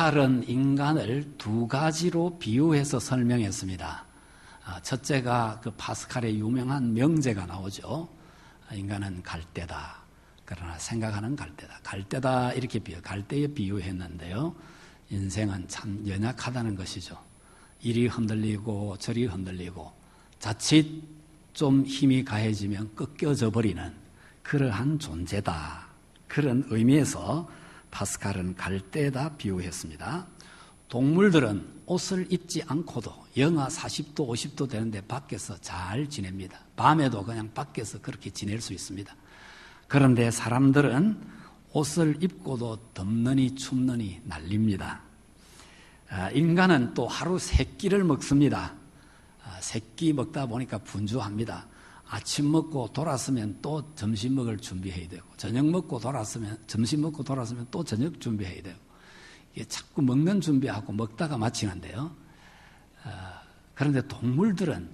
파스칼은 인간을 두 가지로 비유해서 설명했습니다. 첫째가 그 파스칼의 유명한 명제가 나오죠. 인간은 갈대다. 그러나 생각하는 갈대다. 갈대다 이렇게 갈대에 비유했는데요. 인생은 참 연약하다는 것이죠. 이리 흔들리고 저리 흔들리고 자칫 좀 힘이 가해지면 꺾여져 버리는 그러한 존재다. 그런 의미에서 파스칼은 갈대에다 비유했습니다. 동물들은 옷을 입지 않고도 영하 40도, 50도 되는데 밖에서 잘 지냅니다. 밤에도 그냥 밖에서 그렇게 지낼 수 있습니다. 그런데 사람들은 옷을 입고도 덥느니 춥느니 난립니다. 인간은 또 하루 3끼를 먹습니다. 3끼 먹다 보니까 분주합니다. 아침 먹고 돌았으면 또 점심 먹을 준비해야 되고, 저녁 먹고 돌았으면, 점심 먹고 돌았으면 또 저녁 준비해야 되고, 이게 자꾸 먹는 준비하고 먹다가 마치는데요. 그런데 동물들은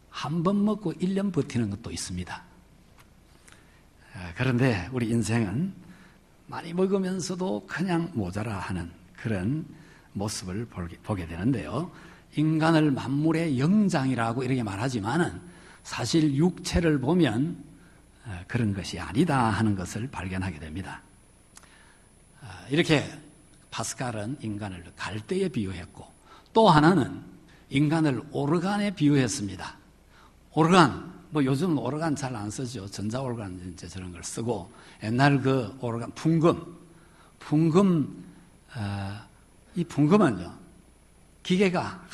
한 번 먹고 1년 버티는 것도 있습니다. 그런데 우리 인생은 많이 먹으면서도 그냥 모자라 하는 그런 모습을 보게 되는데요. 인간을 만물의 영장이라고 이렇게 말하지만은 사실 육체를 보면 그런 것이 아니다 하는 것을 발견하게 됩니다. 이렇게 파스칼은 인간을 갈대에 비유했고, 또 하나는 인간을 오르간에 비유했습니다. 오르간, 요즘 오르간 잘 안 쓰죠. 전자오르간 이제 저런 걸 쓰고, 옛날 그 오르간, 풍금, 이 풍금은요, 기계가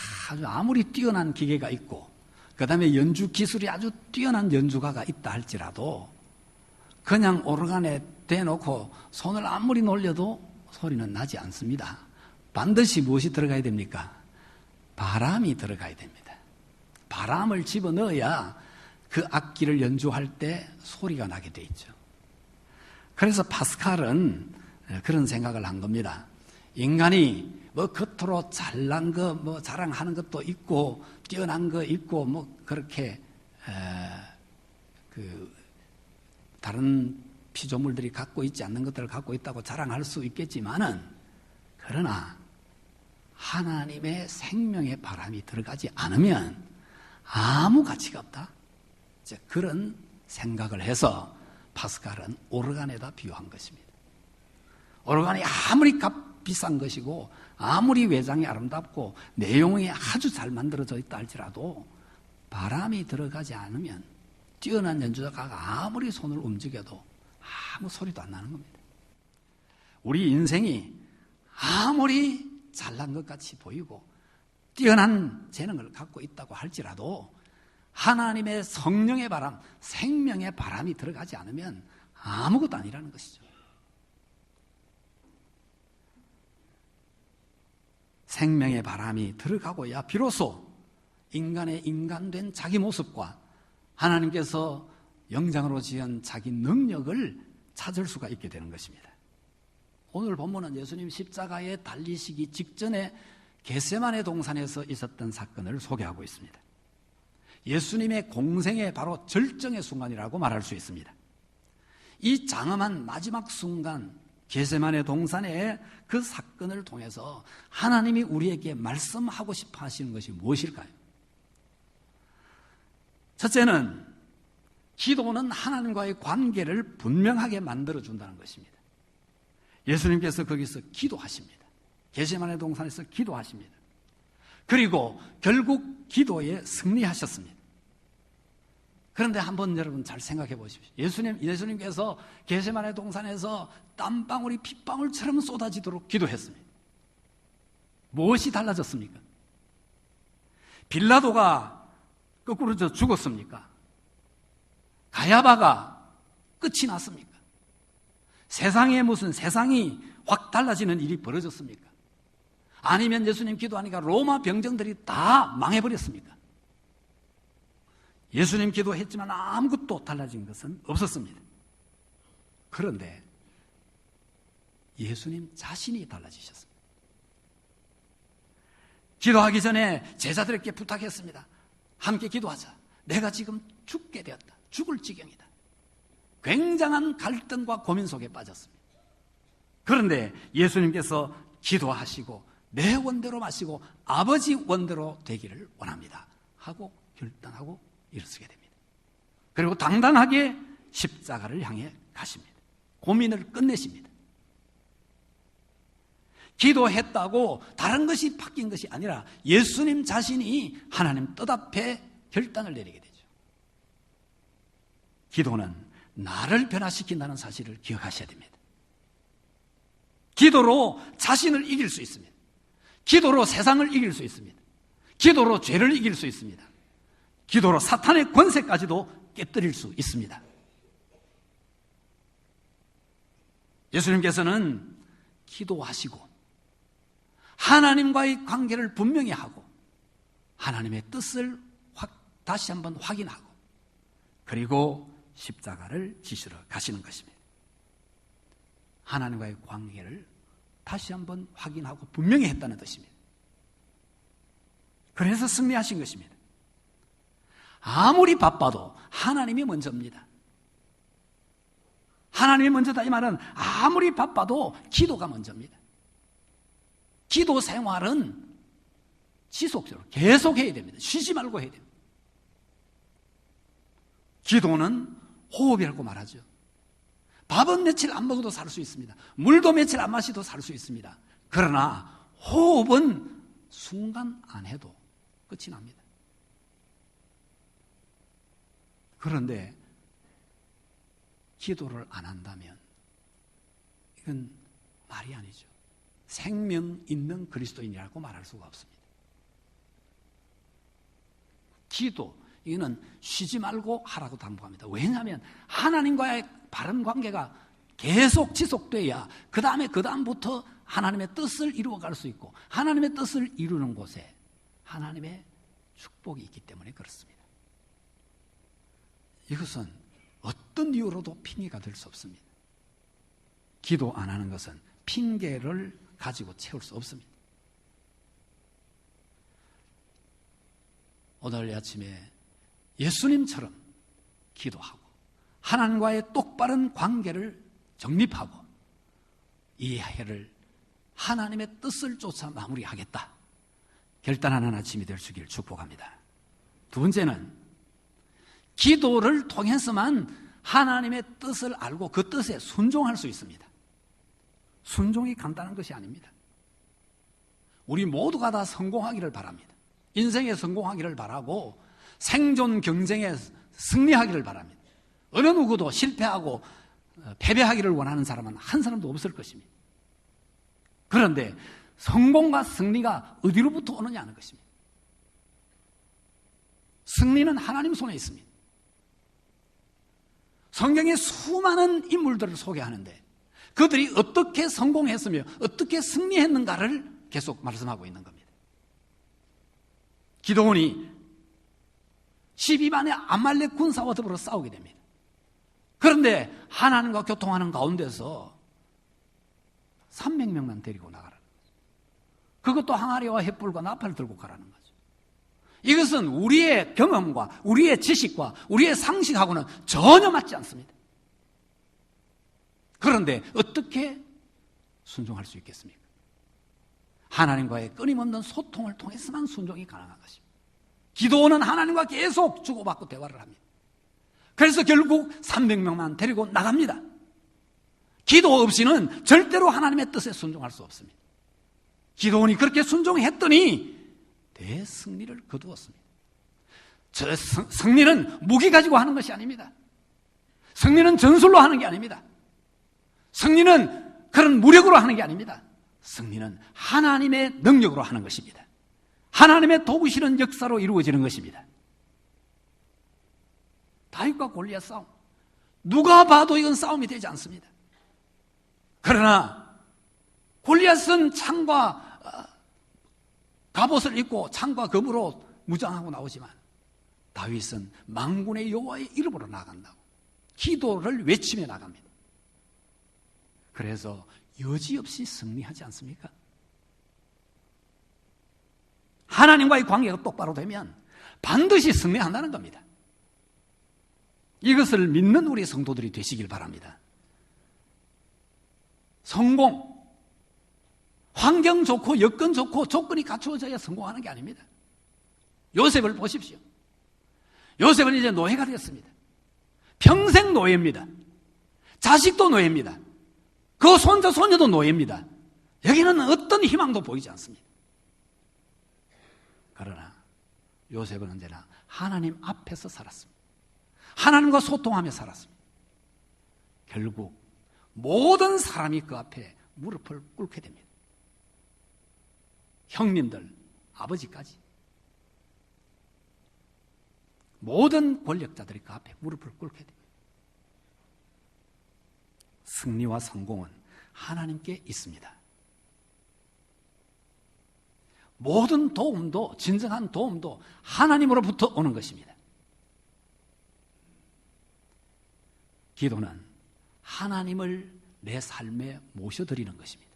아무리 뛰어난 기계가 있고, 그 다음에 연주 기술이 아주 뛰어난 연주가가 있다 할지라도 그냥 오르간에 대놓고 손을 아무리 놀려도 소리는 나지 않습니다. 반드시 무엇이 들어가야 됩니까? 바람이 들어가야 됩니다. 바람을 집어넣어야 그 악기를 연주할 때 소리가 나게 돼 있죠. 그래서 파스칼은 그런 생각을 한 겁니다. 인간이 겉으로 잘난 거, 자랑하는 것도 있고, 뛰어난 거 있고, 그렇게, 다른 피조물들이 갖고 있지 않는 것들을 갖고 있다고 자랑할 수 있겠지만은, 그러나, 하나님의 생명의 바람이 들어가지 않으면 아무 가치가 없다. 그런 생각을 해서 파스칼은 오르간에다 비유한 것입니다. 오르간이 아무리 비싼 것이고 아무리 외장이 아름답고 내용이 아주 잘 만들어져 있다 할지라도 바람이 들어가지 않으면 뛰어난 연주자가 아무리 손을 움직여도 아무 소리도 안 나는 겁니다. 우리 인생이 아무리 잘난 것 같이 보이고 뛰어난 재능을 갖고 있다고 할지라도 하나님의 성령의 바람, 생명의 바람이 들어가지 않으면 아무것도 아니라는 것이죠. 생명의 바람이 들어가고야 비로소 인간의 인간된 자기 모습과 하나님께서 영장으로 지은 자기 능력을 찾을 수가 있게 되는 것입니다. 오늘 본문은 예수님 십자가에 달리시기 직전에 겟세마네 동산에서 있었던 사건을 소개하고 있습니다. 예수님의 공생의 바로 절정의 순간이라고 말할 수 있습니다. 이 장엄한 마지막 순간, 겟세마네 동산의 그 사건을 통해서 하나님이 우리에게 말씀하고 싶어 하시는 것이 무엇일까요? 첫째는 기도는 하나님과의 관계를 분명하게 만들어준다는 것입니다. 예수님께서 거기서 기도하십니다. 겟세마네 동산에서 기도하십니다. 그리고 결국 기도에 승리하셨습니다. 그런데 한번 여러분 잘 생각해 보십시오. 예수님께서 겟세마네 동산에서 땀방울이 핏방울처럼 쏟아지도록 기도했습니다. 무엇이 달라졌습니까? 빌라도가 거꾸로 죽었습니까? 가야바가 끝이 났습니까? 세상이 확 달라지는 일이 벌어졌습니까? 아니면 예수님 기도하니까 로마 병정들이 다 망해버렸습니까? 예수님 기도했지만 아무것도 달라진 것은 없었습니다. 그런데 예수님 자신이 달라지셨습니다. 기도하기 전에 제자들에게 부탁했습니다. 함께 기도하자. 내가 지금 죽게 되었다. 죽을 지경이다. 굉장한 갈등과 고민 속에 빠졌습니다. 그런데 예수님께서 기도하시고 내 원대로 마시고 아버지 원대로 되기를 원합니다 하고 결단하고 일어서게 됩니다. 그리고 당당하게 십자가를 향해 가십니다. 고민을 끝내십니다. 기도했다고 다른 것이 바뀐 것이 아니라 예수님 자신이 하나님 뜻 앞에 결단을 내리게 되죠. 기도는 나를 변화시킨다는 사실을 기억하셔야 됩니다. 기도로 자신을 이길 수 있습니다. 기도로 세상을 이길 수 있습니다. 기도로 죄를 이길 수 있습니다. 기도로 사탄의 권세까지도 깨뜨릴 수 있습니다. 예수님께서는 기도하시고 하나님과의 관계를 분명히 하고 하나님의 뜻을 다시 한번 확인하고 그리고 십자가를 지시러 가시는 것입니다. 하나님과의 관계를 다시 한번 확인하고 분명히 했다는 뜻입니다. 그래서 승리하신 것입니다. 아무리 바빠도 하나님이 먼저입니다. 하나님이 먼저다 이 말은 아무리 바빠도 기도가 먼저입니다. 기도 생활은 지속적으로 계속 해야 됩니다. 쉬지 말고 해야 됩니다. 기도는 호흡이라고 말하죠. 밥은 며칠 안 먹어도 살 수 있습니다. 물도 며칠 안 마셔도 살 수 있습니다. 그러나 호흡은 순간 안 해도 끝이 납니다. 그런데 기도를 안 한다면 이건 말이 아니죠. 생명 있는 그리스도인이라고 말할 수가 없습니다. 기도, 이거는 쉬지 말고 하라고 당부합니다. 왜냐하면 하나님과의 바른 관계가 계속 지속돼야 그 다음부터 하나님의 뜻을 이루어갈 수 있고 하나님의 뜻을 이루는 곳에 하나님의 축복이 있기 때문에 그렇습니다. 이것은 어떤 이유로도 핑계가 될 수 없습니다. 기도 안 하는 것은 핑계를 가지고 채울 수 없습니다. 오늘 아침에 예수님처럼 기도하고 하나님과의 똑바른 관계를 정립하고 이 해를 하나님의 뜻을 쫓아 마무리하겠다 결단하는 아침이 될 수 있기를 축복합니다. 두 번째는 기도를 통해서만 하나님의 뜻을 알고 그 뜻에 순종할 수 있습니다. 순종이 간단한 것이 아닙니다. 우리 모두가 다 성공하기를 바랍니다. 인생에 성공하기를 바라고 생존 경쟁에 승리하기를 바랍니다. 어느 누구도 실패하고 패배하기를 원하는 사람은 한 사람도 없을 것입니다. 그런데 성공과 승리가 어디로부터 오느냐 하는 것입니다. 승리는 하나님 손에 있습니다. 성경에 수많은 인물들을 소개하는데 그들이 어떻게 성공했으며 어떻게 승리했는가를 계속 말씀하고 있는 겁니다. 기드온이 12만의 아말렉 군사와 더불어 싸우게 됩니다. 그런데 하나님과 교통하는 가운데서 300명만 데리고 나가라는 거죠. 그것도 항아리와 횃불과 나팔을 들고 가라는 거죠. 이것은 우리의 경험과 우리의 지식과 우리의 상식하고는 전혀 맞지 않습니다. 그런데 어떻게 순종할 수 있겠습니까? 하나님과의 끊임없는 소통을 통해서만 순종이 가능한 것입니다. 기도는 하나님과 계속 주고받고 대화를 합니다. 그래서 결국 300명만 데리고 나갑니다. 기도 없이는 절대로 하나님의 뜻에 순종할 수 없습니다. 기도원이 그렇게 순종했더니 대승리를 거두었습니다. 저 승리는 무기 가지고 하는 것이 아닙니다. 승리는 전술로 하는 게 아닙니다. 승리는 그런 무력으로 하는 게 아닙니다. 승리는 하나님의 능력으로 하는 것입니다. 하나님의 도우시는 역사로 이루어지는 것입니다. 다윗과 골리앗 싸움, 누가 봐도 이건 싸움이 되지 않습니다. 그러나 골리앗은 창과 갑옷을 입고 창과 검으로 무장하고 나오지만 다윗은 만군의 여호와의 이름으로 나간다고 기도를 외치며 나갑니다. 그래서 여지없이 승리하지 않습니까? 하나님과의 관계가 똑바로 되면 반드시 승리한다는 겁니다. 이것을 믿는 우리 성도들이 되시길 바랍니다. 성공 환경 좋고 여건 좋고 조건이 갖추어져야 성공하는 게 아닙니다. 요셉을 보십시오. 요셉은 이제 노예가 되었습니다. 평생 노예입니다. 자식도 노예입니다. 그 손자, 손녀도 노예입니다. 여기는 어떤 희망도 보이지 않습니다. 그러나 요셉은 언제나 하나님 앞에서 살았습니다. 하나님과 소통하며 살았습니다. 결국 모든 사람이 그 앞에 무릎을 꿇게 됩니다. 형님들, 아버지까지 모든 권력자들이 그 앞에 무릎을 꿇게 됩니다. 승리와 성공은 하나님께 있습니다. 모든 도움도, 진정한 도움도 하나님으로부터 오는 것입니다. 기도는 하나님을 내 삶에 모셔드리는 것입니다.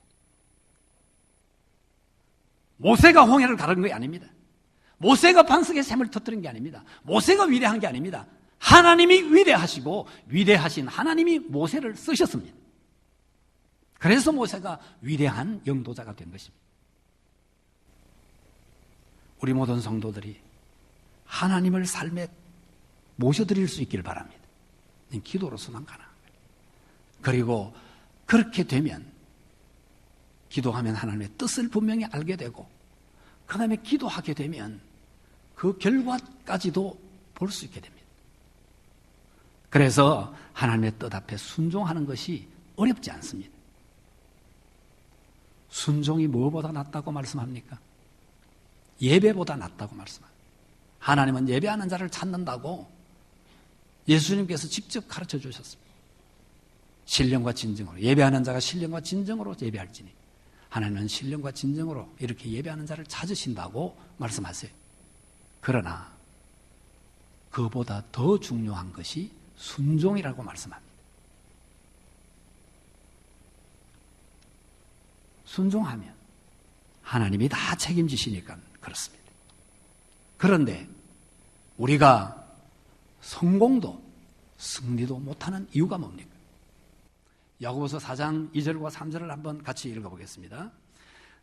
모세가 홍해를 가른 게 아닙니다. 모세가 반석에 샘을 터뜨린 게 아닙니다. 모세가 위대한 게 아닙니다. 하나님이 위대하시고 위대하신 하나님이 모세를 쓰셨습니다. 그래서 모세가 위대한 영도자가 된 것입니다. 우리 모든 성도들이 하나님을 삶에 모셔드릴 수 있기를 바랍니다. 기도로서만 가능합니다. 그리고 그렇게 되면 기도하면 하나님의 뜻을 분명히 알게 되고 그 다음에 기도하게 되면 그 결과까지도 볼 수 있게 됩니다. 그래서 하나님의 뜻 앞에 순종하는 것이 어렵지 않습니다. 순종이 무엇보다 낫다고 말씀합니까? 예배보다 낫다고 말씀합니다. 하나님은 예배하는 자를 찾는다고 예수님께서 직접 가르쳐 주셨습니다. 신령과 진정으로 예배하는 자가 신령과 진정으로 예배할지니 하나님은 신령과 진정으로 이렇게 예배하는 자를 찾으신다고 말씀하세요. 그러나 그보다 더 중요한 것이 순종이라고 말씀합니다. 순종하면 하나님이 다 책임지시니까 그렇습니다. 그런데 우리가 성공도 승리도 못하는 이유가 뭡니까? 야고보서 4장 2절과 3절을 한번 같이 읽어보겠습니다.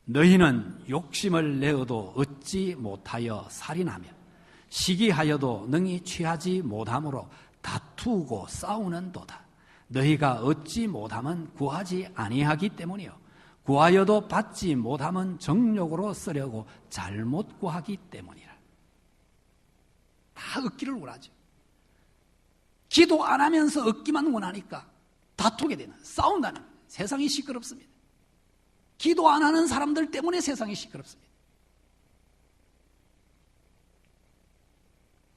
너희는 욕심을 내어도 얻지 못하여 살인하며 시기하여도 능히 취하지 못함으로 다투고 싸우는도다. 너희가 얻지 못함은 구하지 아니하기 때문이요 구하여도 받지 못함은 정욕으로 쓰려고 잘못 구하기 때문이라. 다 얻기를 원하죠. 기도 안 하면서 얻기만 원하니까 다투게 되는, 싸운다는, 세상이 시끄럽습니다. 기도 안 하는 사람들 때문에 세상이 시끄럽습니다.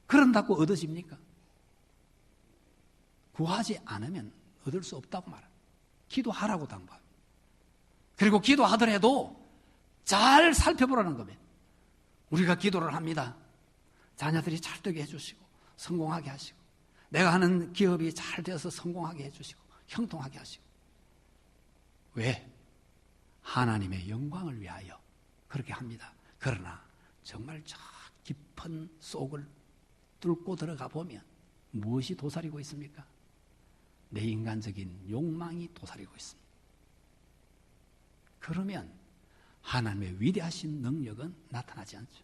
그런다고 얻어집니까? 구하지 않으면 얻을 수 없다고 말합니다. 기도하라고 당부합니다. 그리고 기도하더라도 잘 살펴보라는 겁니다. 우리가 기도를 합니다. 자녀들이 잘 되게 해주시고 성공하게 하시고 내가 하는 기업이 잘 되어서 성공하게 해주시고 형통하게 하시고. 왜? 하나님의 영광을 위하여 그렇게 합니다. 그러나 정말 저 깊은 속을 뚫고 들어가 보면 무엇이 도사리고 있습니까? 내 인간적인 욕망이 도사리고 있습니다. 그러면 하나님의 위대하신 능력은 나타나지 않죠.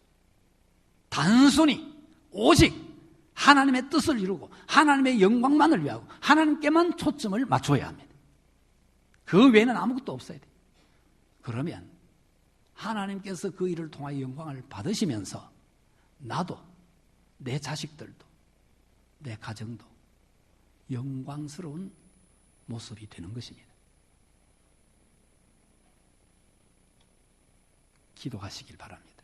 단순히 오직 하나님의 뜻을 이루고 하나님의 영광만을 위하고 하나님께만 초점을 맞춰야 합니다. 그 외에는 아무것도 없어야 돼요. 그러면 하나님께서 그 일을 통하여 영광을 받으시면서 나도 내 자식들도 내 가정도 영광스러운 모습이 되는 것입니다. 기도하시길 바랍니다.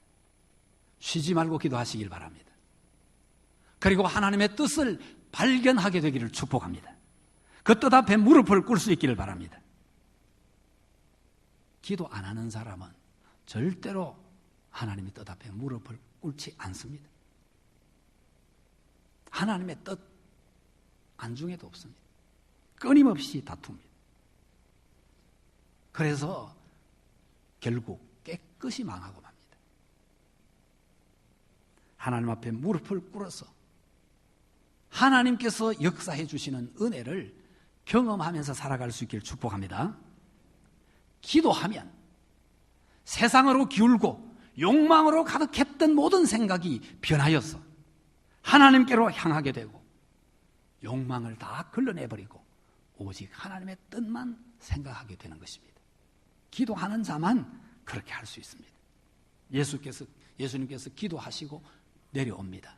쉬지 말고 기도하시길 바랍니다. 그리고 하나님의 뜻을 발견하게 되기를 축복합니다. 그 뜻 앞에 무릎을 꿇을 수 있기를 바랍니다. 기도 안 하는 사람은 절대로 하나님의 뜻 앞에 무릎을 꿇지 않습니다. 하나님의 뜻 안중에도 없습니다. 끊임없이 다툽니다. 그래서 결국 깨끗이 망하고 맙니다. 하나님 앞에 무릎을 꿇어서 하나님께서 역사해 주시는 은혜를 경험하면서 살아갈 수 있기를 축복합니다. 기도하면 세상으로 기울고 욕망으로 가득했던 모든 생각이 변하여서 하나님께로 향하게 되고 욕망을 다 걸러내버리고 오직 하나님의 뜻만 생각하게 되는 것입니다. 기도하는 자만 그렇게 할 수 있습니다. 예수님께서 기도하시고 내려옵니다.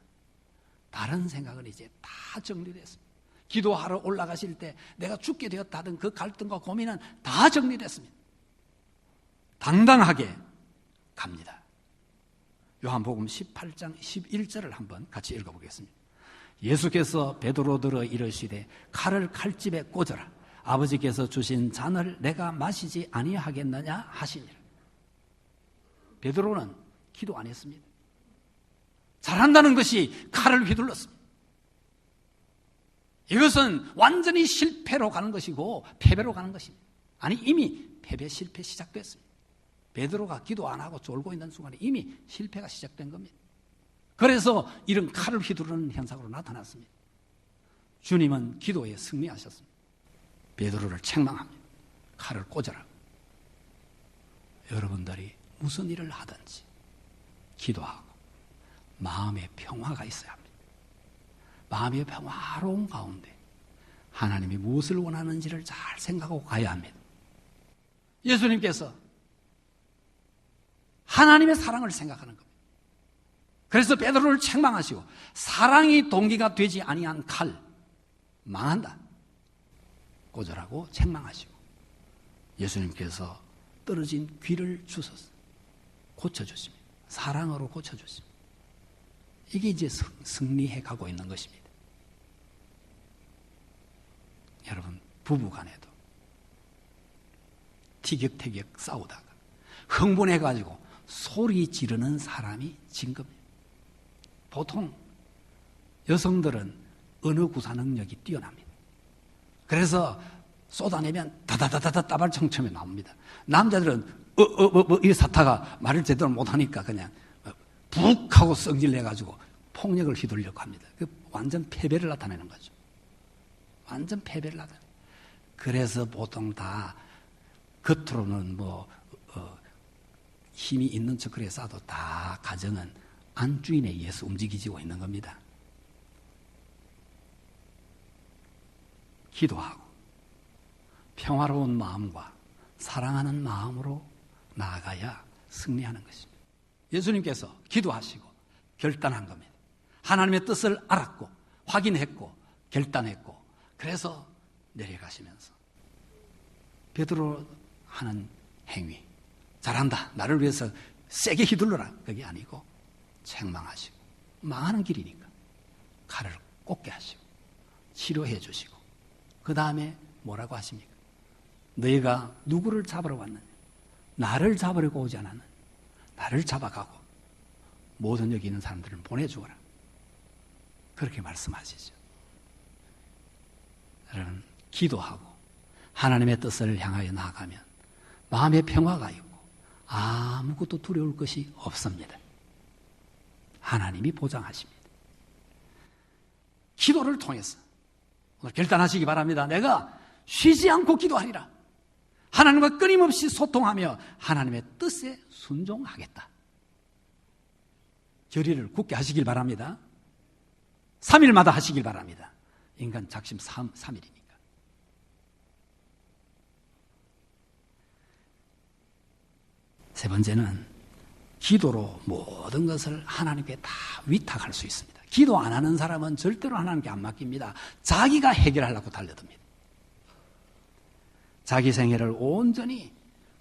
다른 생각은 이제 다 정리됐습니다. 기도하러 올라가실 때 내가 죽게 되었다 하던 그 갈등과 고민은 다 정리됐습니다. 당당하게 갑니다. 요한복음 18장 11절을 한번 같이 읽어보겠습니다. 예수께서 베드로들어 이르시되 칼을 칼집에 꽂아라. 아버지께서 주신 잔을 내가 마시지 아니하겠느냐 하시니라. 베드로는 기도 안 했습니다. 잘한다는 것이 칼을 휘둘렀습니다. 이것은 완전히 실패로 가는 것이고 패배로 가는 것입니다. 아니 이미 패배 실패 시작됐습니다. 베드로가 기도 안 하고 졸고 있는 순간에 이미 실패가 시작된 겁니다. 그래서 이런 칼을 휘두르는 현상으로 나타났습니다. 주님은 기도에 승리하셨습니다. 베드로를 책망합니다. 칼을 꽂아라. 여러분들이 무슨 일을 하든지 기도하고 마음의 평화가 있어야 합니다. 마음의 평화로운 가운데 하나님이 무엇을 원하는지를 잘 생각하고 가야 합니다. 예수님께서 하나님의 사랑을 생각하는 겁니다. 그래서 베드로를 책망하시고 사랑이 동기가 되지 아니한 칼 망한다 꽂으라고 책망하시고 예수님께서 떨어진 귀를 주셔서 고쳐주십니다. 사랑으로 고쳐주십니다. 이게 이제 승리해 가고 있는 것입니다. 여러분 부부간에도 티격태격 싸우다가 흥분해가지고 소리 지르는 사람이 진급입니다. 보통 여성들은 언어 구사 능력이 뛰어납니다. 그래서 쏟아내면 다다다다다 따발청청이 나옵니다. 남자들은 이 사타가 말을 제대로 못하니까 그냥 북 하고 성질 내가지고 폭력을 휘두르려고 합니다. 그 완전 패배를 나타내는 거죠. 완전 패배를 나타내는. 그래서 보통 다 겉으로는 힘이 있는 척 그래 싸도 다 가정은 안주인에 의해서 움직이지고 있는 겁니다. 기도하고 평화로운 마음과 사랑하는 마음으로 나아가야 승리하는 것입니다. 예수님께서 기도하시고 결단한 겁니다. 하나님의 뜻을 알았고 확인했고 결단했고 그래서 내려가시면서 베드로 하는 행위 잘한다 나를 위해서 세게 휘둘러라 그게 아니고 책망하시고 망하는 길이니까 칼을 꽂게 하시고 치료해 주시고 그 다음에 뭐라고 하십니까? 너희가 누구를 잡으러 왔느냐? 나를 잡으려고 오지 않았느냐? 나를 잡아가고 모든 여기 있는 사람들을 보내주거라. 그렇게 말씀하시죠. 여러분 기도하고 하나님의 뜻을 향하여 나아가면 마음의 평화가 있고 아무것도 두려울 것이 없습니다. 하나님이 보장하십니다. 기도를 통해서 오늘 결단하시기 바랍니다. 내가 쉬지 않고 기도하리라. 하나님과 끊임없이 소통하며 하나님의 뜻에 순종하겠다. 결의를 굳게 하시길 바랍니다. 3일마다 하시길 바랍니다. 인간 작심 3일이니까. 세 번째는 기도로 모든 것을 하나님께 다 위탁할 수 있습니다. 기도 안 하는 사람은 절대로 하나님께 안 맡깁니다. 자기가 해결하려고 달려듭니다. 자기 생애를 온전히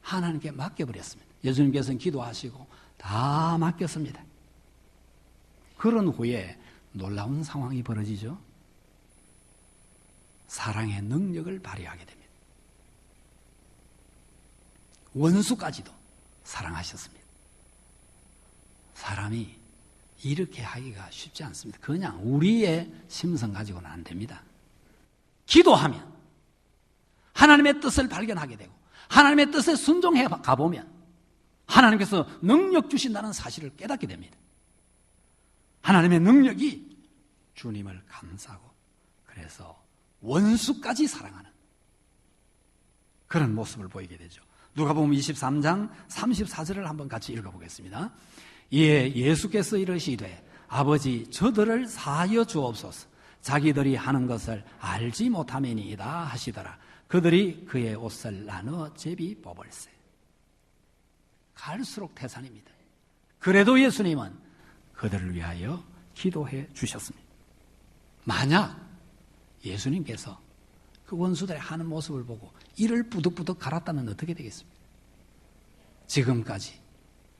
하나님께 맡겨버렸습니다. 예수님께서는 기도하시고 다 맡겼습니다. 그런 후에 놀라운 상황이 벌어지죠. 사랑의 능력을 발휘하게 됩니다. 원수까지도 사랑하셨습니다. 사람이 이렇게 하기가 쉽지 않습니다. 그냥 우리의 심성 가지고는 안 됩니다. 기도하면 하나님의 뜻을 발견하게 되고 하나님의 뜻에 순종해 가보면 하나님께서 능력 주신다는 사실을 깨닫게 됩니다. 하나님의 능력이 주님을 감싸고 그래서 원수까지 사랑하는 그런 모습을 보이게 되죠. 누가복음 23장 34절을 한번 같이 읽어보겠습니다. 이에 예수께서 이르시되 아버지 저들을 사하여 주옵소서. 자기들이 하는 것을 알지 못함이니이다 하시더라. 그들이 그의 옷을 나누어 제비 뽑을세. 갈수록 태산입니다. 그래도 예수님은 그들을 위하여 기도해 주셨습니다. 만약 예수님께서 그 원수들의 하는 모습을 보고 이를 부득부득 갈았다면 어떻게 되겠습니까? 지금까지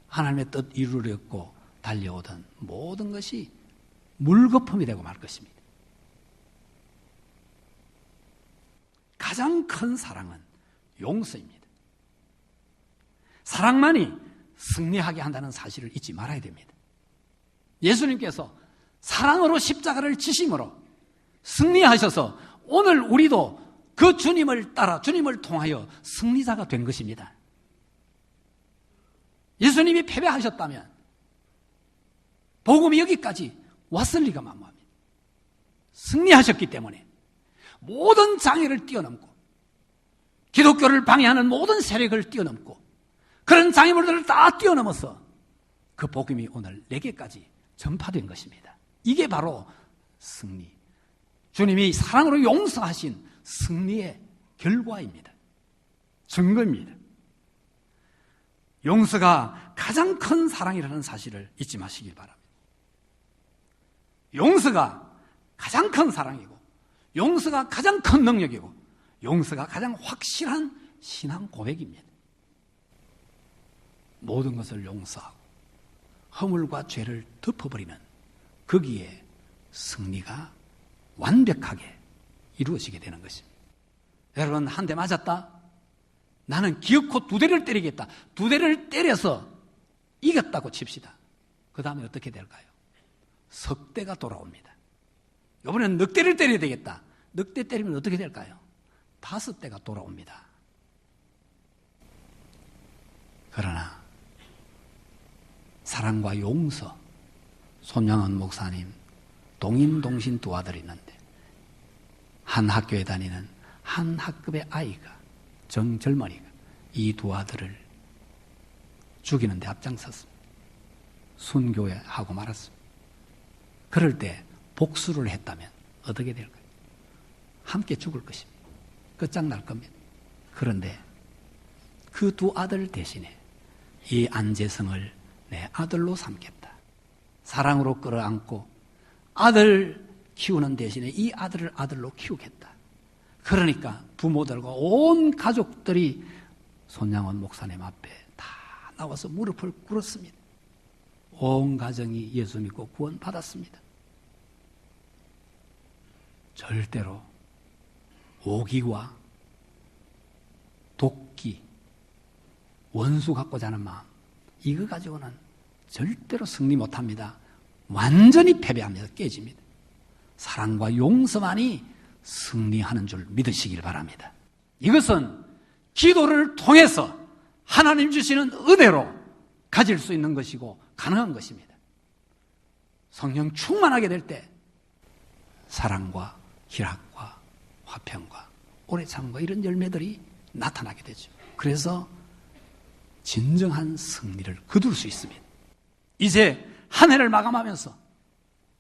하나님의 뜻 이루려고 달려오던 모든 것이 물거품이 되고 말 것입니다. 가장 큰 사랑은 용서입니다. 사랑만이 승리하게 한다는 사실을 잊지 말아야 됩니다. 예수님께서 사랑으로 십자가를 지심으로 승리하셔서 오늘 우리도 그 주님을 따라 주님을 통하여 승리자가 된 것입니다. 예수님이 패배하셨다면 복음이 여기까지 왔을 리가 만무합니다. 승리하셨기 때문에 모든 장애를 뛰어넘고 기독교를 방해하는 모든 세력을 뛰어넘고 그런 장애물들을 다 뛰어넘어서 그 복음이 오늘 내게까지 전파된 것입니다. 이게 바로 승리. 주님이 사랑으로 용서하신 승리의 결과입니다. 증거입니다. 용서가 가장 큰 사랑이라는 사실을 잊지 마시길 바랍니다. 용서가 가장 큰 사랑이고 용서가 가장 큰 능력이고 용서가 가장 확실한 신앙 고백입니다. 모든 것을 용서하고 허물과 죄를 덮어버리면 거기에 승리가 완벽하게 이루어지게 되는 것입니다. 여러분, 한 대 맞았다? 나는 기어코 두 대를 때리겠다. 두 대를 때려서 이겼다고 칩시다. 그 다음에 어떻게 될까요? 석 대가 돌아옵니다. 이번엔 넉 대를 때려야 되겠다. 넉 대 때리면 어떻게 될까요? 다섯 대가 돌아옵니다. 그러나 사랑과 용서, 손양원 목사님 동임동신 두 아들이 있는데 한 학교에 다니는 한 학급의 아이가 정절머니가 이 두 아들을 죽이는 데 앞장섰습니다. 순교하고 말았습니다. 그럴 때 복수를 했다면 어떻게 될까요? 함께 죽을 것입니다. 끝장날 겁니다. 그런데 그 두 아들 대신에 이 안재성을 내 아들로 삼겠다. 사랑으로 끌어안고 아들 키우는 대신에 이 아들을 아들로 키우겠다. 그러니까 부모들과 온 가족들이 손양원 목사님 앞에 다 나와서 무릎을 꿇었습니다. 온 가정이 예수 믿고 구원 받았습니다. 절대로 오기와 독기, 원수 갖고자 하는 마음, 이거 가지고는 절대로 승리 못합니다. 완전히 패배합니다. 깨집니다. 사랑과 용서만이 승리하는 줄 믿으시길 바랍니다. 이것은 기도를 통해서 하나님 주시는 은혜로 가질 수 있는 것이고 가능한 것입니다. 성령 충만하게 될 때 사랑과 희락과 화평과 오래 참과 이런 열매들이 나타나게 되죠. 그래서 진정한 승리를 거둘 수 있습니다. 이제 한 해를 마감하면서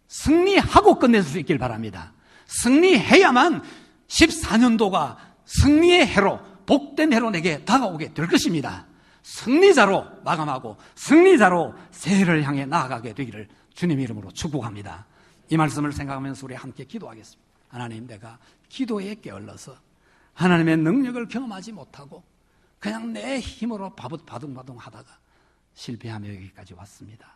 승리하고 끝낼 수 있길 바랍니다. 승리해야만 14년도가 승리의 해로, 복된 해로 내게 다가오게 될 것입니다. 승리자로 마감하고 승리자로 새해를 향해 나아가게 되기를 주님 이름으로 축복합니다. 이 말씀을 생각하면서 우리 함께 기도하겠습니다. 하나님, 내가 기도에 게을러서 하나님의 능력을 경험하지 못하고 그냥 내 힘으로 바둥바둥 하다가 실패하며 여기까지 왔습니다.